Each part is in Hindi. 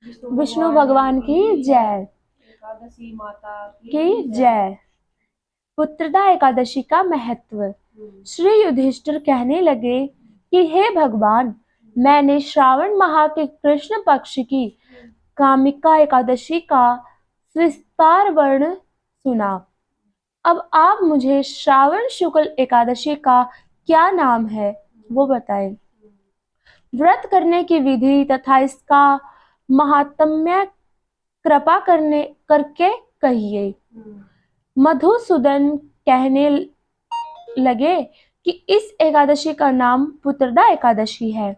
विष्णु भगवान की जय। एकादशी माता की जय। पुत्रदा एकादशी का महत्व। श्री युधिष्ठिर कहने लगे कि हे भगवान, मैंने श्रावण माह के कृष्ण पक्ष की कामिका एकादशी का विस्तार वर्ण सुना। अब आप मुझे श्रावण शुक्ल एकादशी का क्या नाम है वो बताएं। व्रत करने की विधि तथा इसका महात्म्य कृपा करके कहिए। मधुसूदन कहने लगे कि इस एकादशी का नाम पुत्रदा एकादशी है।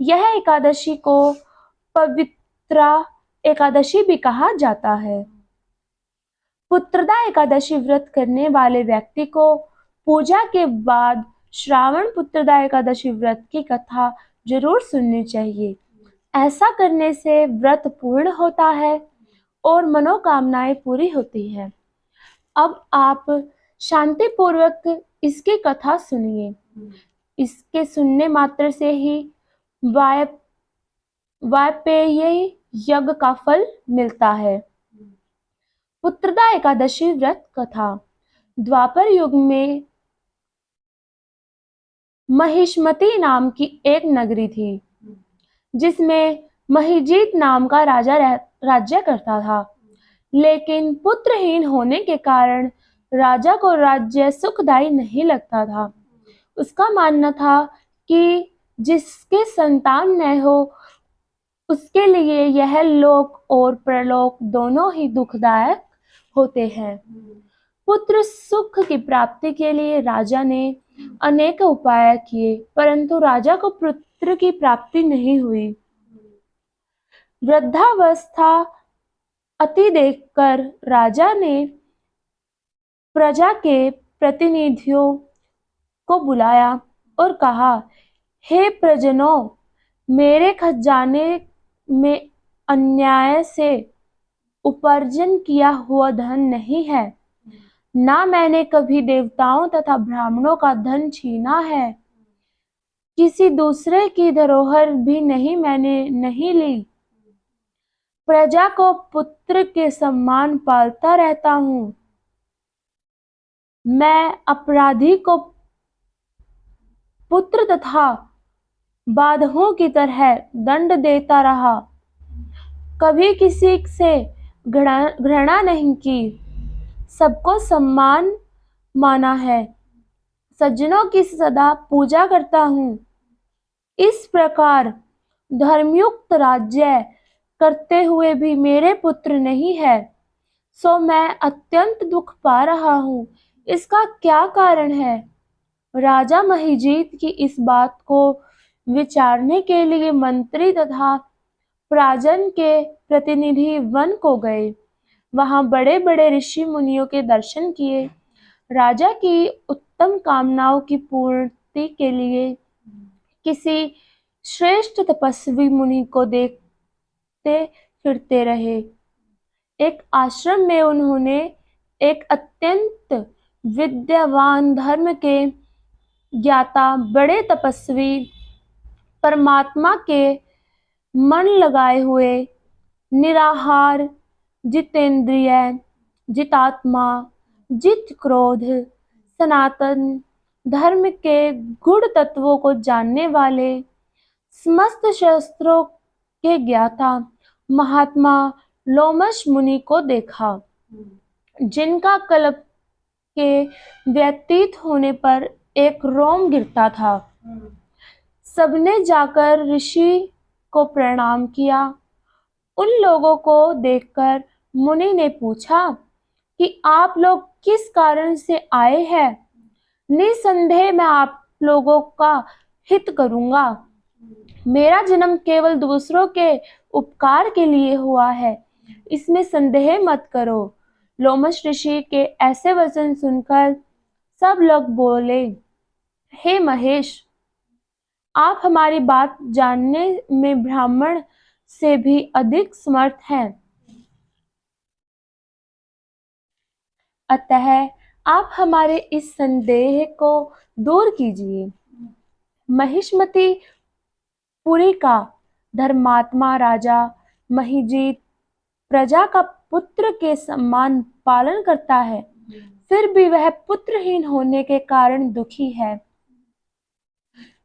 यह एकादशी को पवित्रा एकादशी भी कहा जाता है। पुत्रदा एकादशी व्रत करने वाले व्यक्ति को पूजा के बाद श्रावण पुत्रदा एकादशी व्रत की कथा जरूर सुननी चाहिए। ऐसा करने से व्रत पूर्ण होता है और मनोकामनाएं पूरी होती हैं। अब आप शांतिपूर्वक इसकी कथा सुनिए। इसके सुनने मात्र से ही वाजपेयी यज्ञ का फल मिलता है। पुत्रदा एकादशी व्रत कथा। द्वापर युग में महिष्मती नाम की एक नगरी थी जिसमें महिजीत नाम का राजा राज्य करता था। लेकिन पुत्रहीन होने के कारण राजा को राज्य सुखदायी नहीं लगता था। उसका मानना था कि जिसके संतान न हो उसके लिए यह लोक और परलोक दोनों ही दुखदायक होते हैं। पुत्र सुख की प्राप्ति के लिए राजा ने अनेक उपाय किए, परंतु राजा को पुत्र की प्राप्ति नहीं हुई। वृद्धावस्था अति देखकर राजा ने प्रजा के प्रतिनिधियों को बुलाया और कहा, हे प्रजनों, मेरे खजाने में अन्याय से उपार्जन किया हुआ धन नहीं है। ना मैंने कभी देवताओं तथा ब्राह्मणों का धन छीना है। किसी दूसरे की धरोहर भी मैंने नहीं ली। प्रजा को पुत्र के समान पालता रहता हूँ। मैं अपराधी को पुत्र तथा बाधकों की तरह दंड देता रहा। कभी किसी से घृणा नहीं की, सबको सम्मान माना है। सज्जनों की सदा पूजा करता हूँ। इस प्रकार धर्मयुक्त राज्य करते हुए भी मेरे पुत्र नहीं है, सो मैं अत्यंत दुख पा रहा हूँ। इसका क्या कारण है? राजा महिजीत की इस बात को विचारने के लिए मंत्री तथा प्राजन के प्रतिनिधि वन को गए। वहां बड़े बड़े ऋषि मुनियों के दर्शन किए। राजा की उत्तम कामनाओं की पूर्ति के लिए किसी श्रेष्ठ तपस्वी मुनि को देखते फिरते रहे। एक आश्रम में उन्होंने एक अत्यंत विद्यावान धर्म के ज्ञाता बड़े तपस्वी परमात्मा के मन लगाए हुए निराहार जितेंद्रिय जितात्मा जित क्रोध सनातन धर्म के गुण तत्वों को जानने वाले समस्त शास्त्रों के ज्ञाता महात्मा लोमश मुनि को देखा, जिनका कल्प के व्यतीत होने पर एक रोम गिरता था। सबने जाकर ऋषि को प्रणाम किया। उन लोगों को देखकर मुनि ने पूछा कि आप लोग किस कारण से आए हैं? निसंदेह मैं आप लोगों का हित करूंगा। मेरा जन्म केवल दूसरों के उपकार के लिए हुआ है, इसमें संदेह मत करो। लोमश ऋषि के ऐसे वचन सुनकर सब लोग बोले, हे महेश, आप हमारी बात जानने में ब्राह्मण से भी अधिक समर्थ हैं। अतः आप हमारे इस संदेह को दूर कीजिए। महिष्मती पुरी का धर्मात्मा राजा महिजीत प्रजा का पुत्र के समान पालन करता है, फिर भी वह पुत्रहीन होने के कारण दुखी है।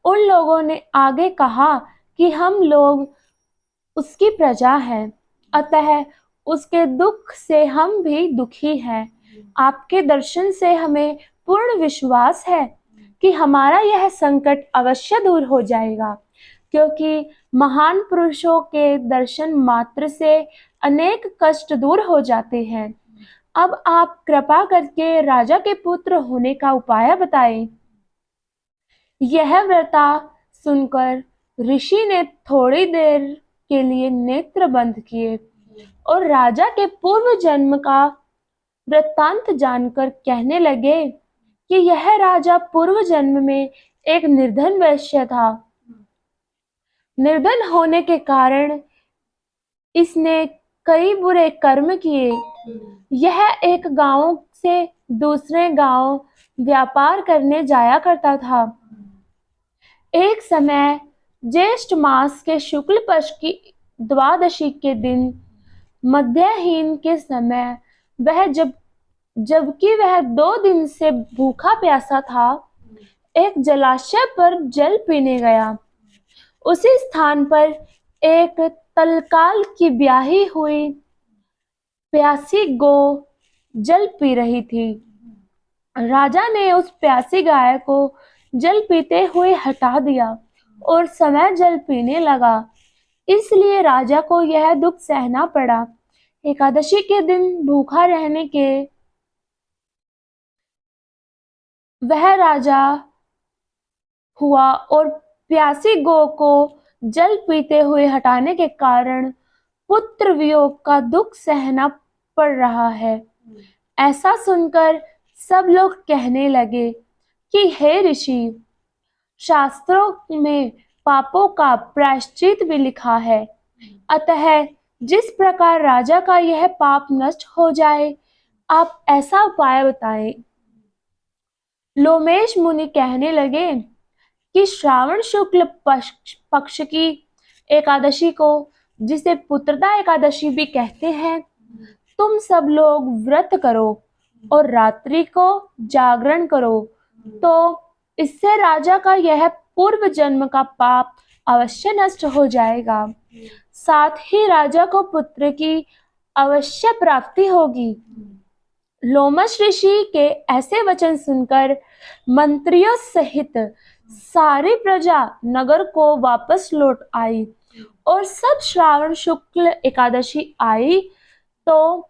उन लोगों ने आगे कहा कि हम लोग उसकी प्रजा हैं, अतः उसके दुख से हम भी दुखी हैं। आपके दर्शन से हमें पूर्ण विश्वास है कि हमारा यह संकट अवश्य दूर हो जाएगा, क्योंकि महान पुरुषों के दर्शन मात्र से अनेक कष्ट दूर हो जाते हैं। अब आप कृपा करके राजा के पुत्र होने का उपाय बताएं। यह वार्ता सुनकर ऋषि ने थोड़ी देर के लिए नेत्र बंद किए और राजा के पूर्व जन्म का वृत्तांत जानकर कहने लगे कि यह राजा पूर्व जन्म में एक निर्धन वैश्य था। निर्धन होने के कारण इसने कई बुरे कर्म किए। यह एक गांव से दूसरे गांव व्यापार करने जाया करता था। एक समय ज्येष्ठ मास के शुक्ल पक्ष की द्वादशी के दिन मध्याह्न के समय वह जबकि वह 2 दिन से भूखा प्यासा था, एक जलाशय पर जल पीने गया। उसी स्थान पर एक तलकाल की ब्याही हुई प्यासी गौ जल पी रही थी। राजा ने उस प्यासी गाय को जल पीते हुए हटा दिया और समय जल पीने लगा, इसलिए राजा को यह दुख सहना पड़ा। एकादशी के दिन भूखा रहने के वह राजा हुआ और प्यासी गौ को जल पीते हुए हटाने के कारण पुत्र वियोग का दुख सहना पड़ रहा है। ऐसा सुनकर सब लोग कहने लगे कि हे ऋषि, शास्त्रों में पापों का प्रायश्चित भी लिखा है, अतः जिस प्रकार राजा का यह पाप नष्ट हो जाए, आप ऐसा उपाय बताएं। लोमेश मुनि कहने लगे कि श्रावण शुक्ल पक्ष की एकादशी को, जिसे पुत्रदा एकादशी भी कहते हैं, तुम सब लोग व्रत करो और रात्रि को जागरण करो, तो इससे राजा का यह पूर्व जन्म का पाप अवश्य नष्ट हो जाएगा। साथ ही राजा को पुत्र की अवश्य प्राप्ति होगी। लोमश ऋषि के ऐसे वचन सुनकर मंत्रियों सहित सारी प्रजा नगर को वापस लौट आई और सब श्रावण शुक्ल एकादशी आई तो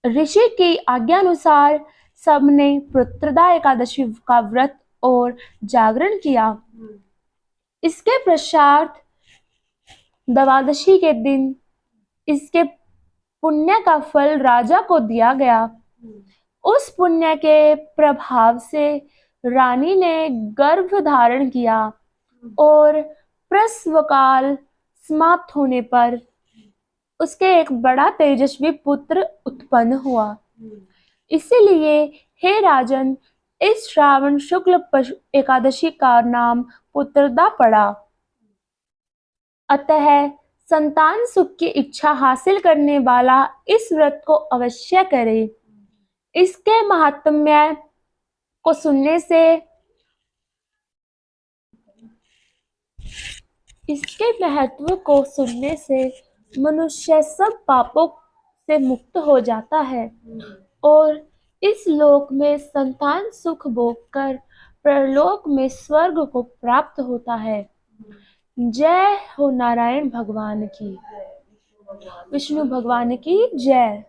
ऋषि की आज्ञा अनुसार सबने पुत्रदा एकादशी का व्रत और जागरण किया। इसके पश्चात द्वादशी के दिन इसके पुण्य का फल राजा को दिया गया। उस पुण्य के प्रभाव से रानी ने गर्भ धारण किया और प्रसव काल समाप्त होने पर उसके एक बड़ा तेजस्वी पुत्र उत्पन्न हुआ। इसीलिए हे राजन, इस श्रावण शुक्ल एकादशी का नाम पुत्रदा पड़ा। अतः संतान सुख की इच्छा हासिल करने वाला इस व्रत को अवश्य करे। इसके महात्म्य को सुनने से इसके महत्व को सुनने से मनुष्य सब पापों से मुक्त हो जाता है और इस लोक में संतान सुख भोगकर परलोक में स्वर्ग को प्राप्त होता है। जय हो नारायण भगवान की, विष्णु भगवान की जय।